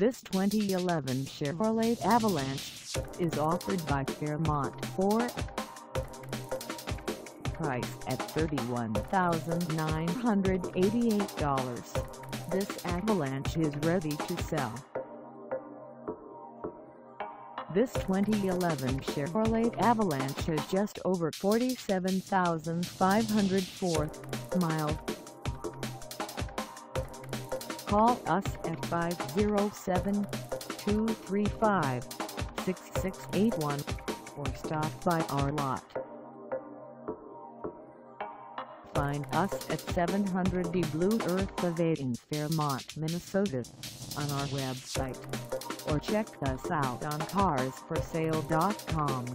This 2011 Chevrolet Avalanche is offered by Fairmont Ford. Price at $31,988. This Avalanche is ready to sell. This 2011 Chevrolet Avalanche has just over 47,504 miles. Call us at 507-235-6681 or stop by our lot. Find us at 700 Blue Earth Ave Fairmont, Minnesota on our website, or check us out on carsforsale.com.